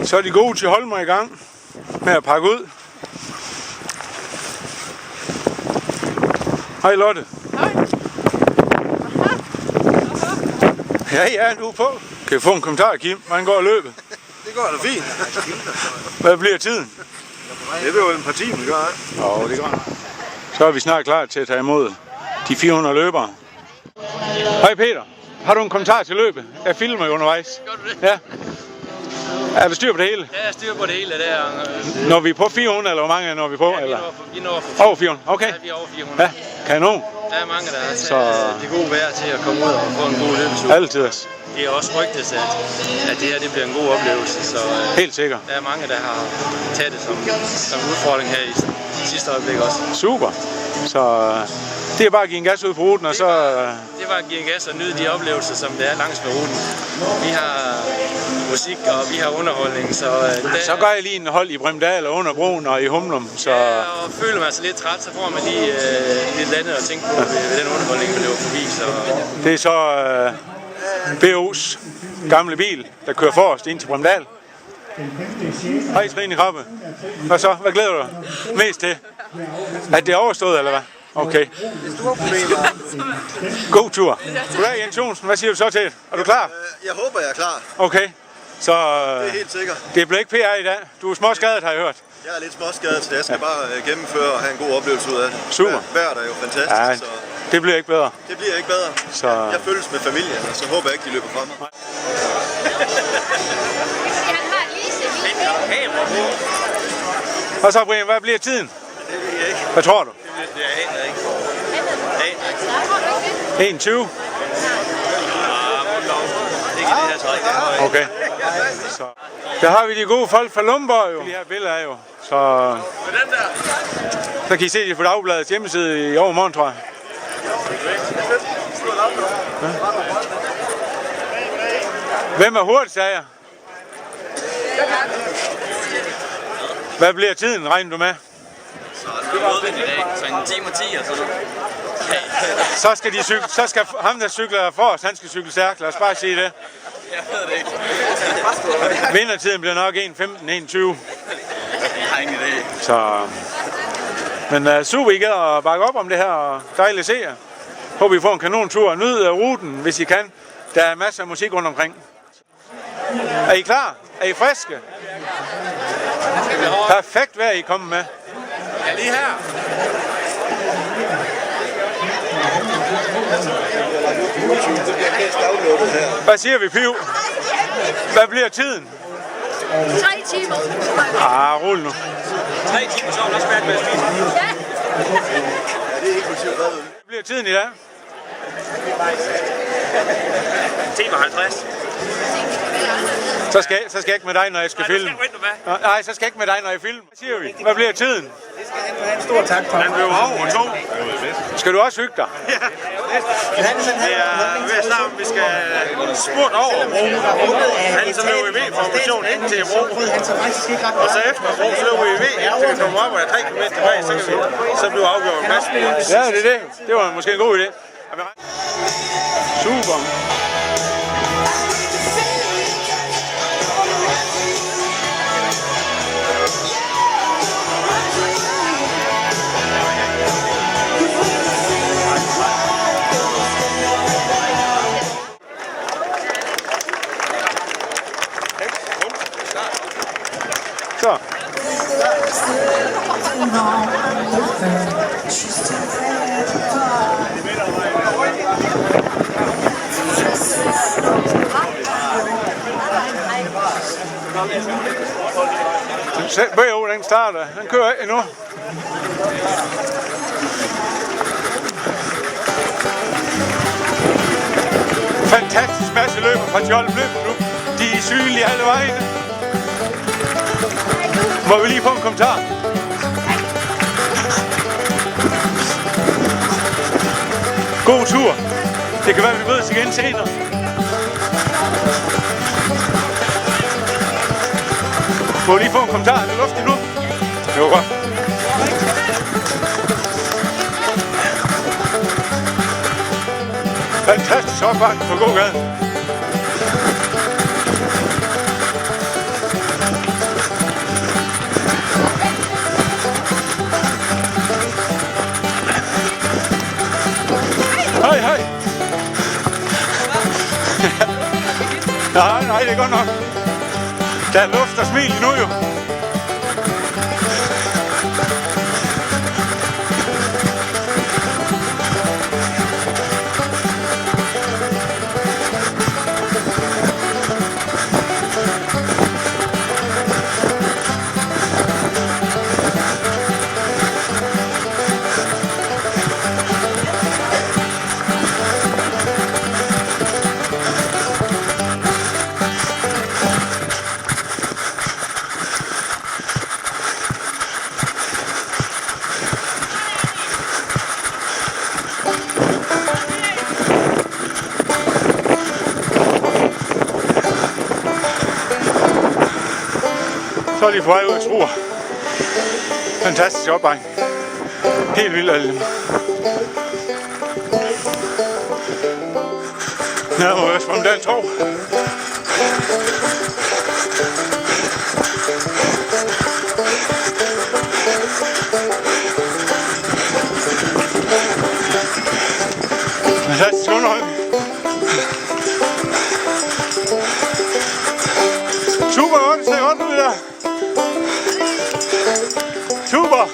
Så er de gode til Holmer i gang med at pakke ud. Hej Lotte. Hej. Ja, du er på. Kan jeg få en kommentar, Kim? Hvordan går løbet? Det går da fint. Hvad bliver tiden? Det bliver jo en par timer, gør det? Jo, det gør. Så er vi snart klar til at tage imod de 400 løbere. Hej Peter. Har du en kommentar til løbet? Jeg filmer jo undervejs. Gør du det? Ja. Er der styr på det hele? Ja, jeg er styr på det hele der. Når vi er på 400, eller hvor mange når vi på? Ja, eller? vi når for Over 400, okay. Ja, vi er over 400. Ja, kanon. Der er mange, der har Så- taget det gode vejr til at komme ud og få en god løbetur. Altid. Det er også rygtes, at det her det bliver en god oplevelse. Så Helt sikkert. der er mange, der har taget det som udfordring her i sidste øjeblik også. Super. Så det er bare at give en gas ud på ruten, og så... Det var at give en gas og nyde de oplevelser, som det er langs med ruten. Vi har musik, og vi har underholdning, så... Så gør jeg lige en hold i Brimdal og under broen og i Humlum, så... Ja, og føler man sig lidt træt, så får man lige lidt andet at tænke på ved den underholdning, vi løber forbi. Så... Det er så BO's gamle bil, der kører forrest ind til Brimdal. Hej Trine Krabbe. Hvad så? Hvad glæder du dig mest til? At det er overstået, eller hvad? Okay. God tur. Goddag Jens Jonsen. Hvad siger du så til det? Er du klar? Jeg håber, jeg er klar. Okay. Så Det er helt sikkert. det bliver ikke PR i dag. Du er småskadet, har jeg hørt. Jeg er lidt småskadet, så jeg skal bare gennemføre og have en god oplevelse ud af det. Super. Vejret er jo fantastisk, Ja, så det bliver ikke bedre. det bliver ikke bedre. Så... Jeg følges med familien, og så håber jeg ikke, de løber fra mig. Og så Brian, hvad bliver tiden? Det ved jeg ikke. Hvad tror du? Det aner jeg ikke. 21? Okay. Så. Der har vi de gode folk fra Lumborg jo. De her billeder er jo. Så kan I se det på Dagbladets hjemmeside i overmorgen, tror jeg. Ja. Hvem er hurtigt, sagde jeg? Hvad bliver tiden, regner du med? Så en time og 10 og sådan noget. Så skal ham, der cykler forrest, han skal cykle stærkt. Lad os bare sige det. Jeg ved det ikke. Vindertiden bliver nok 1.15-1.20. Jeg har ingen idé. Så... Men super, I gad at bakke op om det her, og dejligt at se jer. Håber, I får en kanontur. Nyd ruten, hvis I kan. Der er masser af musik rundt omkring. Er I klar? Er I friske? Perfekt vejr, I kommer med. Ja, lige her. Hvad siger vi, Piv? Hvad bliver tiden? 3 timer. Rul nu. 3 timer, så er også færdig med at spise. Hvad bliver tiden i dag? 50. Så skal jeg ikke med dig, når jeg skal filme. Nej, så skal jeg ikke med dig, når jeg filmer. Hvad siger vi? Hvad bliver tiden? Det skal han have en stor tak for. Han blev over 2. Skal du også hygge dig? Kan han sådan have en holdning Vi er snart, vi skal spurgt over bro. Han så løber i V-formation ind til bro. Og så efter bro, så løber vi i V, til vi kommer op og er 3 km tilbage, så bliver vi afgjort en masse. Ja, det er det. Det var måske en god idé. Super. Så. BO, den starter. Den kører ikke endnu. Fantastisk masse løber fra Tjold Løb nu. De er synlige alle vegne. Må vi lige få en kommentar? God tur. Det kan være, vi mødes igen senere. Må vi lige få en kommentar? Er det luftigt nu? Det var godt. Fantastisk opbakning på Gågade. dejligt godt nok. Der er luft og smil nu jo. Så er de på vej ud af Struer. Fantastisk opbakning. Helt vildt alle dem. Her må jeg Svamdal Torv. Fantastisk underholdning. Super godt, det ser godt ud der. Super.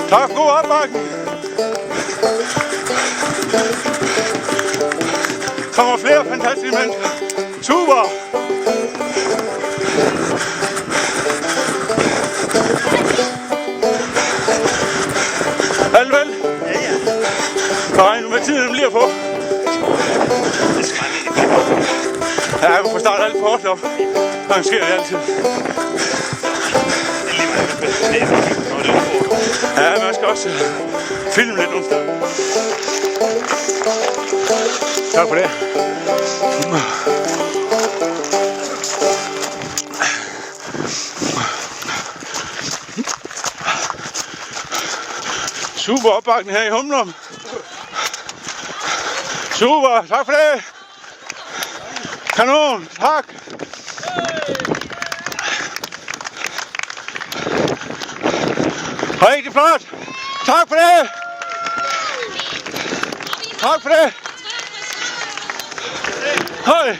Tak for god opbakning. Kommer flere fantastiske mennesker. Super. Alt vel? Ja, ja. Så regner med tiden bliver på. Ja, jeg får starte alt på hårdt op. Så sker det altid. Ja, man skal også filme lidt nu. Tak for det. Super opbakning her i Humlum. Super, tak for det. Kanon, tak. Rigtig flot. Tak for det. Tak for det. Høj.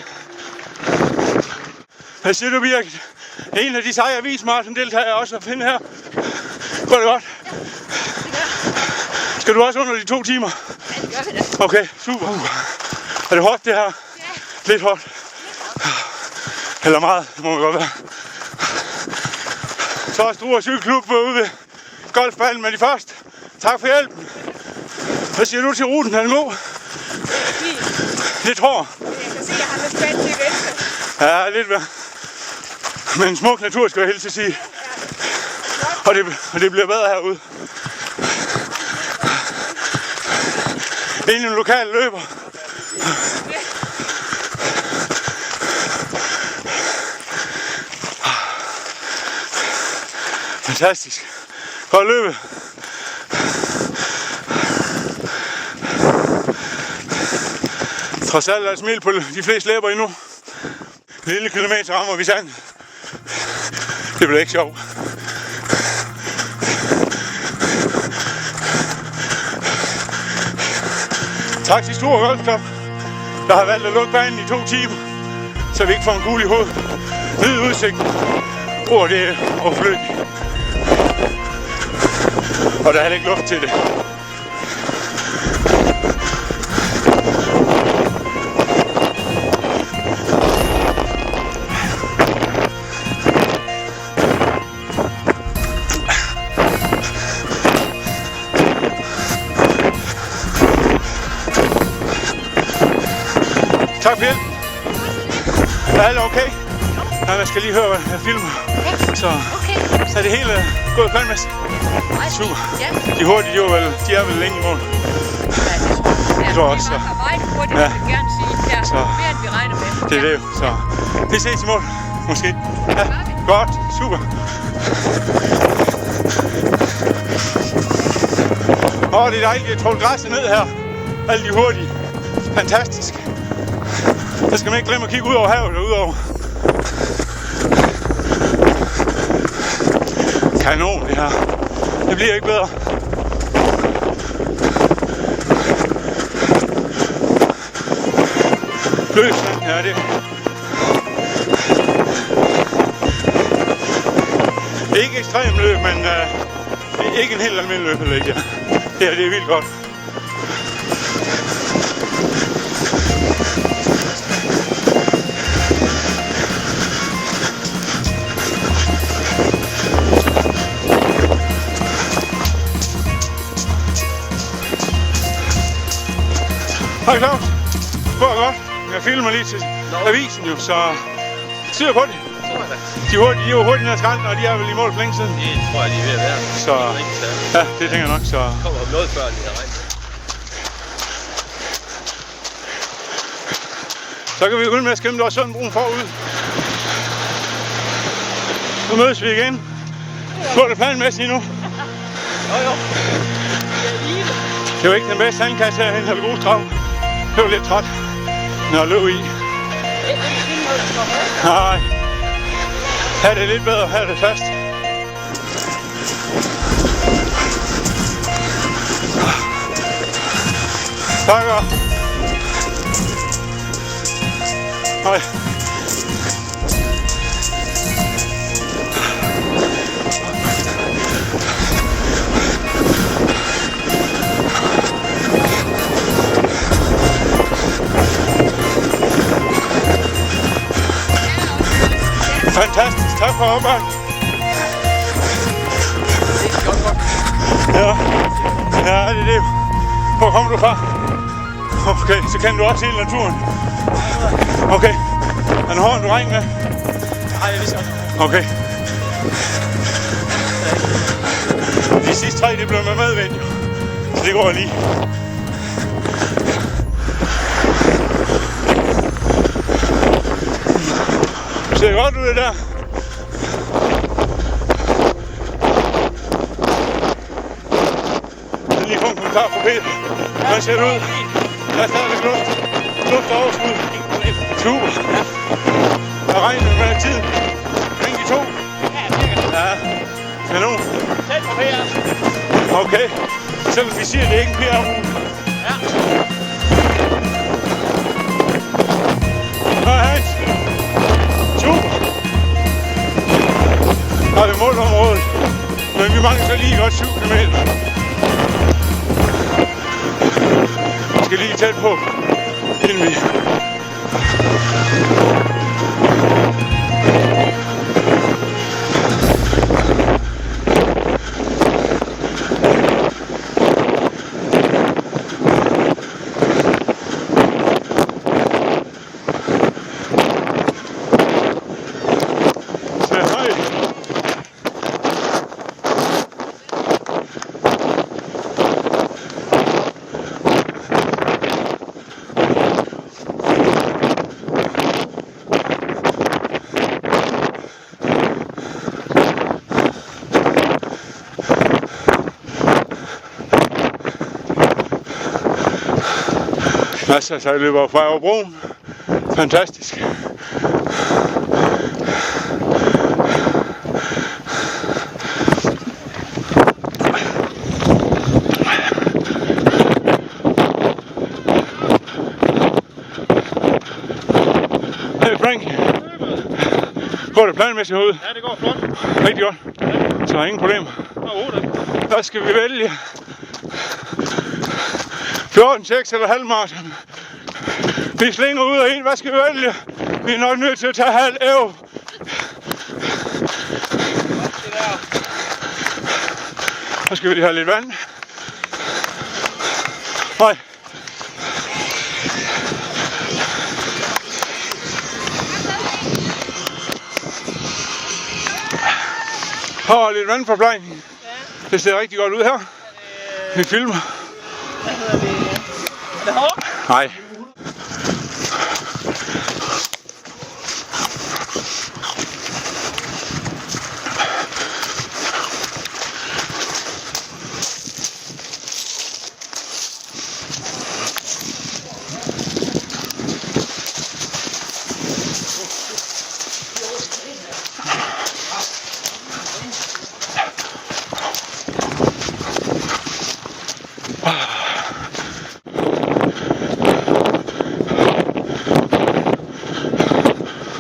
Hvad siger du, Birgit? En af de seje avismarathon-deltagere også at finde her. Går det godt? Skal du også under de 2 timer? Ja, det gør vi da. Okay, super. Er det hårdt det her? Ja. Lidt hårdt. Eller meget, det må det godt være. Så er Struer Cykelklub ude ved golfballen med de første. Tak for hjælpen. Hvad siger du til ruten? Er den god? Lidt hård. Jeg kan se, at jeg har lidt spændt til venstre. Ja, lidt værd. Men smuk natur skal jeg helst at sige. Og det bliver bedre herude. En lokal løber. Fantastisk. Godt løbe. Trods alt er et smil på de fleste læber endnu. En lille kilometer rammer vi sand. Det bliver ikke sjovt. Tak til Struer Golfklub, der har valgt at lukke banen i 2 timer, så vi ikke får en kugle i hovedet. Nyd udsigten. Det er overflødigt. Og der er heller ikke luft til det. Tak for hjælpen. Er alle okay? Ja, jeg skal lige høre, hvad jeg filmer. Så er det hele gået planmæssigt. Super. De hurtige, de er vel længe i mål. Jeg tror også. Det var meget hurtigt, vil jeg gerne sige. Ja, mere end vi regner med. Det er det jo. Så vi ses i mål, måske. Ja, godt. Super. Det er dejligt at tråle græsset ned her. Alle de hurtige. Fantastisk. Så skal man ikke glemme at kigge ud over havet og ud over. Kanon det her. Det bliver ikke bedre. Løs, ja det Ikke ekstrem løb, men ikke en helt almindelig løb. Ja. Det her, det er vildt godt. Hej Claus. Det går godt. Jeg filmer lige til avisen jo, så styr på det. De er jo hurtigt ned ad skrænten, og de er vel i mål for længe siden. Det tror jeg, de er ved at være. Så ja, det tænker jeg nok. Så kommer om noget før, de har regnet. så kan vi begynde med at skimte også sådan broen forud. Nu mødes vi igen. Går det planmæssigt nu? Jo. Det var ikke den bedste sandkasse herhen, eller god trav. Det var lidt træt, når jeg løb i. Nej. Her er det lidt bedre, her er det fast. Takker. Hej. Fantastisk, tak for opbakningen. Ja, det er det. Hvor kommer du fra? Okay, så kan du også hele naturen. Okay, er du hård, du regner med? Nej, jeg vidste også. Okay. De sidste 3, det blev med medvind, jo. Så det går lige. Det ser godt ud det der. Jeg har lige fået en kommentar fra Peter. Hvordan ser det ud? Der er stadigvæk luft og overskud. Super. Jeg regner med tiden. Ring de 2. Ja, kanon. Tæt på PR. Okay. Selvom vi siger, at det er ikke en PR-rute. Ja. Hej Hans. Super! Der er vi målområdet, men vi mangler så lige godt 7 km. Vi skal lige tæt på, inden vi... Masser, så jeg løber fra over broen. Fantastisk. Hey Frank. Går det planmæssigt ud? Ja, det går flot. Rigtig godt. Så er ingen problemer. Hvad skal vi vælge? 14, 6 eller halvmarathon. Vi slinger ud af en. Hvad skal vi vælge? Vi er nok nødt til at tage halv æv. Så skal vi lige have lidt vand. Nej. Her er lidt vandforplejning. Det ser rigtig godt ud her. Vi filmer. Er det hårdt? Nej.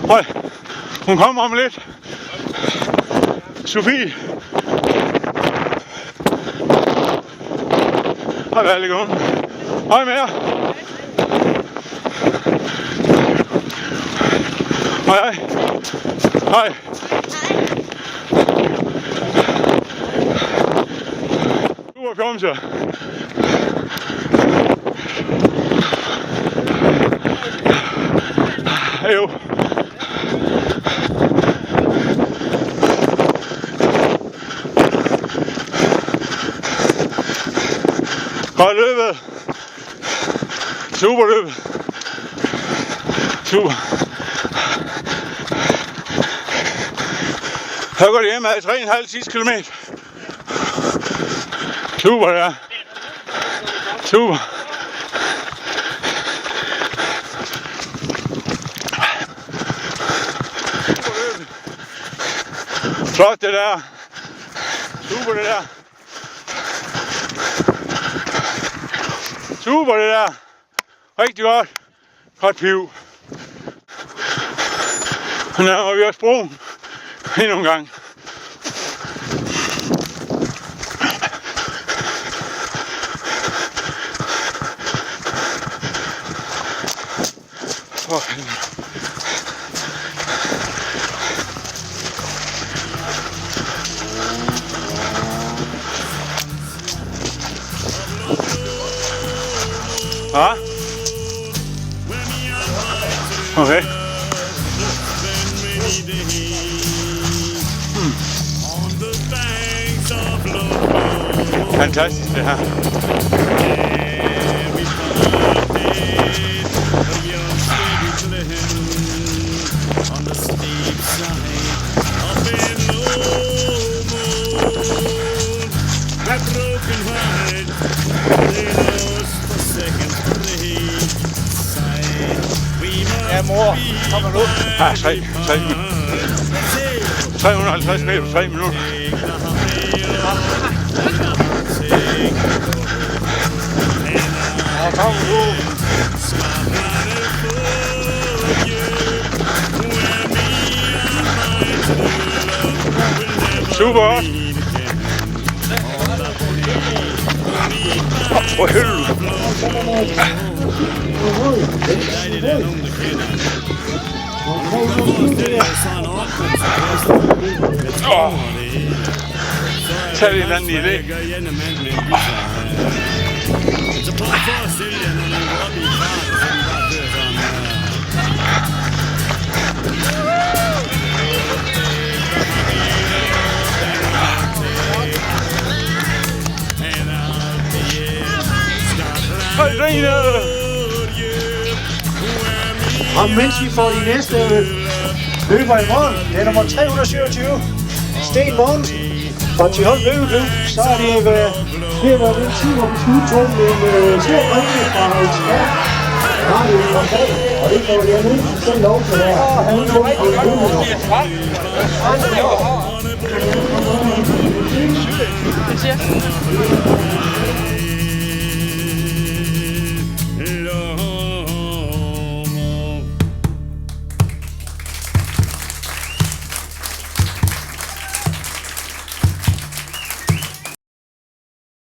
Høj, hun kommer om lidt. Sofie. Hej, Vallegården. Hej med jer. Hej, hej. Hej. Super fjomser. Jo. Godt løbet. Super løbet. Super. Så går det hjem af 3,5 sidste kilometer. Super, det er. Super. Flot det der. Super det der. Super det der. Rigtig godt. Godt piv. Nu nærmer vi også broen. Endnu en gang. For helvede. Hva? Okay. Fantastisk det her. Ja, mor. Kommer nu. Ja, 350 meter på 3 minutter. Ja, kommer nu. Super også. For helvede. Tag lige en anden idé. Og mens vi får de næste løber i morgen, det er nummer 327, Sten Mogensen fra Thyholm Løbeklub, så er det ved at være den tid, hvor vi skal udtåle en stor præmie fra ekspert. Radio fra dag, og det får jeg nu selv lov til at have udtåle.